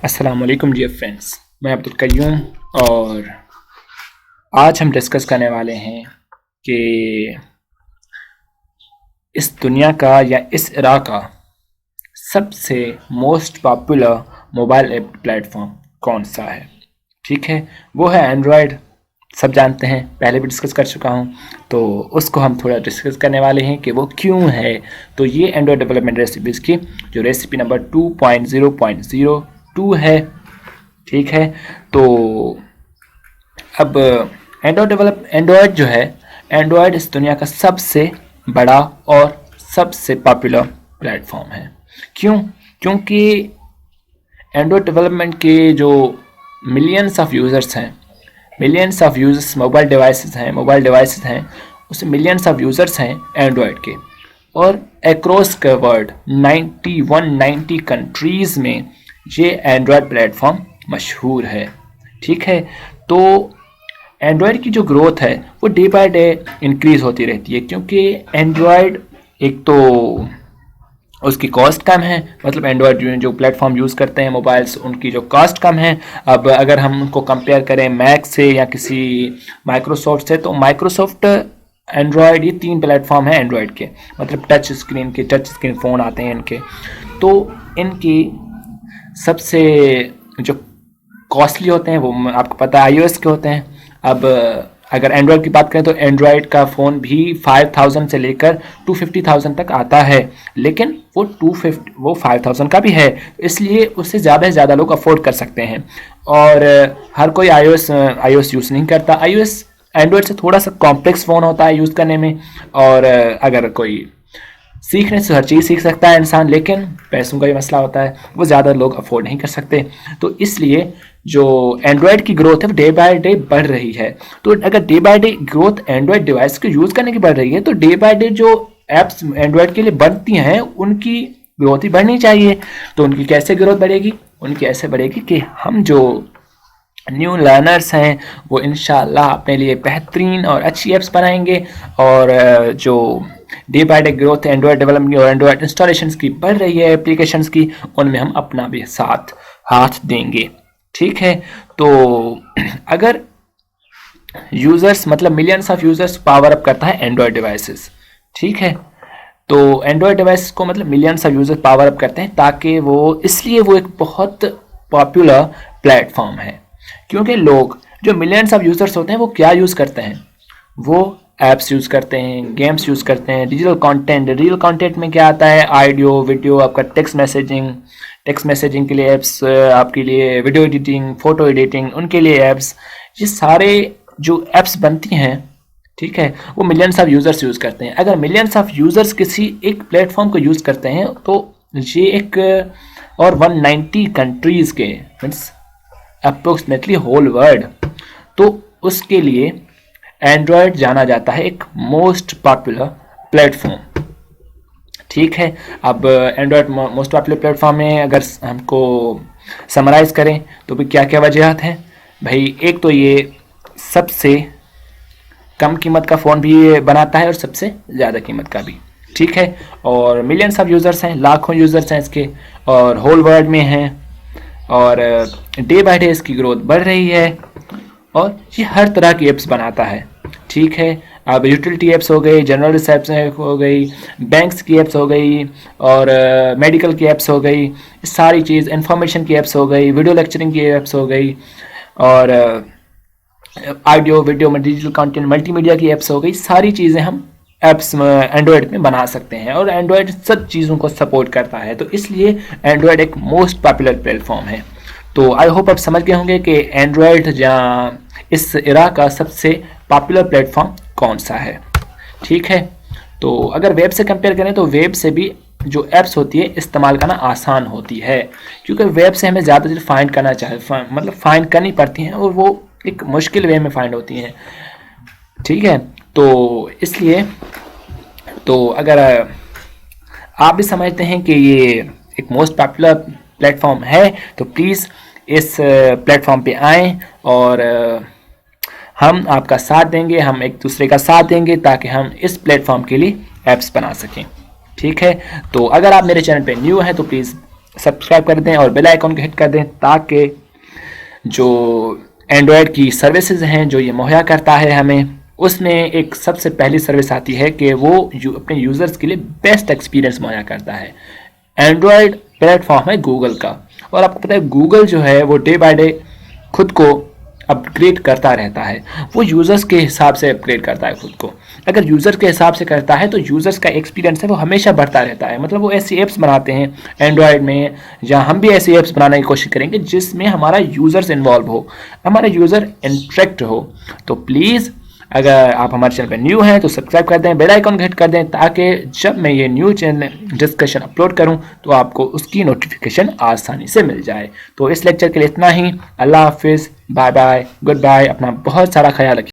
अस्सलाम वालेकुम dear friends, मैं अब्दुल कय्यूम और आज हम डिस्कस करने वाले हैं कि इस दुनिया का या इस इरा का सबसे most popular mobile app platform कौन सा है। ठीक है, वो है एंड्रॉयड। सब जानते हैं, पहले भी डिस्कस कर चुका हूँ, तो उसको हम थोड़ा डिस्कस करने वाले हैं कि वो क्यों है। तो ये एंड्रॉयड डेवलपमेंट रेसिपीज़ की जो रेसिपी नंबर 2.0.02 है। ठीक है, तो अब एंड्रॉयड जो है, एंड्रॉयड इस दुनिया का सबसे बड़ा और सबसे पॉपुलर प्लेटफॉर्म है। क्यों? क्योंकि एंड्रॉयड डेवलपमेंट के जो मिलियंस ऑफ यूज़र्स हैं, millions of users mobile devices हैं, उसमें मिलियंस ऑफ यूज़र्स हैं एंड्रॉयड के, और अक्रॉस द वर्ल्ड 90 कंट्रीज़ में ये एंड्रॉयड प्लेटफॉर्म मशहूर है। ठीक है, तो एंड्रॉयड की जो ग्रोथ है वो डे बाय डे इंक्रीज़ होती रहती है, क्योंकि एंड्रॉयड एक तो उसकी कॉस्ट कम है, मतलब एंड्रॉयड जो प्लेटफॉर्म यूज़ करते हैं मोबाइल्स, उनकी जो कॉस्ट कम है। अब अगर हम उनको कंपेयर करें मैक से या किसी माइक्रोसॉफ्ट से, तो माइक्रोसॉफ्ट, एंड्रॉयड, ये 3 प्लेटफॉर्म हैं एंड्रॉयड के, मतलब टच स्क्रीन फ़ोन आते हैं इनके। तो इनकी सबसे जो कॉस्टली होते हैं वो आपको पता है iOS के होते हैं। अब अगर एंड्रॉयड की बात करें तो एंड्रॉयड का फ़ोन भी 5000 से लेकर 250,000 तक आता है, लेकिन वो 5000 का भी है, इसलिए उससे ज़्यादा से ज़्यादा लोग अफोर्ड कर सकते हैं। और हर कोई iOS यूज़ नहीं करता। iOS एंड्रॉयड से थोड़ा सा कॉम्प्लेक्स फ़ोन होता है यूज़ करने में, और अगर कोई सीखने से हर चीज़ सीख सकता है इंसान, लेकिन पैसों का ही मसला होता है, वो ज़्यादा लोग अफोर्ड नहीं कर सकते। तो इसलिए जो एंड्रॉयड की ग्रोथ है वो डे बाय डे बढ़ रही है। तो अगर day by day growth Android device को यूज़ करने की बढ़ रही है, तो डे बाय डे जो एप्स एंड्रॉयड के लिए बनती हैं उनकी ग्रोथ ही बढ़नी चाहिए। तो उनकी कैसे ग्रोथ बढ़ेगी? उनकी ऐसे बढ़ेगी कि हम जो न्यू लर्नर्स हैं वो इंशाल्लाह अपने लिए बेहतरीन और अच्छी एप्स बनाएंगे, और जो day by day growth Android development और एंड्रॉयड इंस्टॉलेशंस की बढ़ रही है एप्लीकेशंस की, उनमें हम अपना भी साथ हाथ देंगे। ठीक है, तो अगर यूज़र्स, मतलब millions of users power up करता है एंड्रॉयड डिवाइसेस। ठीक है, तो एंड्रॉयड डिवाइस को मतलब millions of users power up करते हैं, ताकि इसलिए वो एक बहुत पॉपुलर प्लेटफॉर्म है। क्योंकि लोग जो मिलियंस ऑफ यूज़र्स होते हैं वो क्या यूज़ करते हैं? वो ऐप्स यूज़ करते हैं, गेम्स यूज़ करते हैं, डिजिटल कंटेंट। डिजिटल कंटेंट में क्या आता है? ऑडियो, वीडियो, आपका टेक्स्ट मैसेजिंग के लिए ऐप्स, आपके लिए वीडियो एडिटिंग, फ़ोटो एडिटिंग, उनके लिए ऐप्स। ये सारे जो ऐप्स बनती हैं, ठीक है, वो मिलियंस ऑफ यूज़र्स यूज़ करते हैं। अगर मिलियंस ऑफ यूज़र्स किसी एक प्लेटफॉर्म को यूज़ करते हैं, तो ये एक और 190 कंट्रीज़ के, मीन्स अप्रोक्सीमेटली होल वर्ल्ड, तो उसके लिए एंड्रॉयड जाना जाता है एक मोस्ट पॉपुलर प्लेटफॉर्म। ठीक है, अब एंड्रॉयड मोस्ट पॉपुलर प्लेटफॉर्म में अगर हमको समराइज़ करें तो भी क्या क्या वजहत हैं भाई? एक तो ये सबसे कम कीमत का फ़ोन भी बनाता है और सबसे ज़्यादा कीमत का भी। ठीक है, और मिलियंस ऑफ यूज़र्स हैं, लाखों यूज़र्स हैं इसके, और होल वर्ल्ड में हैं, और डे बाय डे इसकी ग्रोथ बढ़ रही है, और ये हर तरह की एप्स बनाता है। ठीक है, अब यूटिलिटी एप्स हो गई, जर्नलिस्ट एप्स हो गई, बैंक्स की एप्स हो गई, और मेडिकल की एप्स हो गई, सारी चीज़, इंफॉर्मेशन की एप्स हो गई, वीडियो लेक्चरिंग की एप्स हो गई, और ऑडियो वीडियो में डिजिटल कंटेंट मल्टीमीडिया की एप्स हो गई। सारी चीज़ें हम एप्स एंड्रॉयड में बना सकते हैं, और एंड्रॉयड सब चीज़ों को सपोर्ट करता है, तो इसलिए एंड्रॉयड एक मोस्ट पॉपुलर प्लेटफॉर्म है। तो आई होप आप समझ गए होंगे कि एंड्रॉयड जहाँ इस इरा का सबसे पॉपुलर प्लेटफॉर्म कौन सा है। ठीक है, तो अगर वेब से कंपेयर करें तो वेब से भी जो ऐप्स होती है इस्तेमाल करना आसान होती है, क्योंकि वेब से हमें ज़्यादा चीज़ फाइंड करना मतलब फाइंड करनी पड़ती हैं, और वो एक मुश्किल वे में फाइंड होती हैं। ठीक है, तो इसलिए तो अगर आप भी समझते हैं कि ये एक मोस्ट पॉपुलर प्लेटफॉर्म है, तो प्लीज़ इस प्लेटफॉर्म पे आएँ, और हम आपका साथ देंगे, हम एक दूसरे का साथ देंगे, ताकि हम इस प्लेटफॉर्म के लिए ऐप्स बना सकें। ठीक है, तो अगर आप मेरे चैनल पे न्यू हैं तो प्लीज़ सब्सक्राइब कर दें और बेल आइकन को हिट कर दें, ताकि जो एंड्रॉयड की सर्विसेज हैं जो ये मुहैया करता है हमें, उसमें एक सबसे पहली सर्विस आती है कि वो अपने यूज़र्स के लिए बेस्ट एक्सपीरियंस मुहैया करता है। एंड्रॉयड प्लेटफॉर्म है गूगल का, और आपको पता है गूगल जो है वो डे बाय डे खुद को अपग्रेड करता रहता है। वो यूज़र्स के हिसाब से अपग्रेड करता है खुद को। अगर यूज़र के हिसाब से करता है तो यूज़र्स का एक्सपीरियंस है वो हमेशा बढ़ता रहता है। मतलब वो ऐसी ऐप्स बनाते हैं एंड्रॉयड में, या हम भी ऐसी ऐप्स बनाने की कोशिश करेंगे जिसमें हमारा यूज़र्स इन्वॉल्व हो, हमारा यूज़र इंटरेक्ट हो। तो प्लीज़ अगर आप हमारे चैनल पर न्यू हैं तो सब्सक्राइब कर दें, बेल आइकन को हिट कर दें, ताकि जब मैं ये न्यू चैनल डिस्कशन अपलोड करूं तो आपको उसकी नोटिफिकेशन आसानी से मिल जाए। तो इस लेक्चर के लिए इतना ही। अल्लाह हाफिज़, बाय बाय, गुड बाय। अपना बहुत सारा ख्याल रखिए।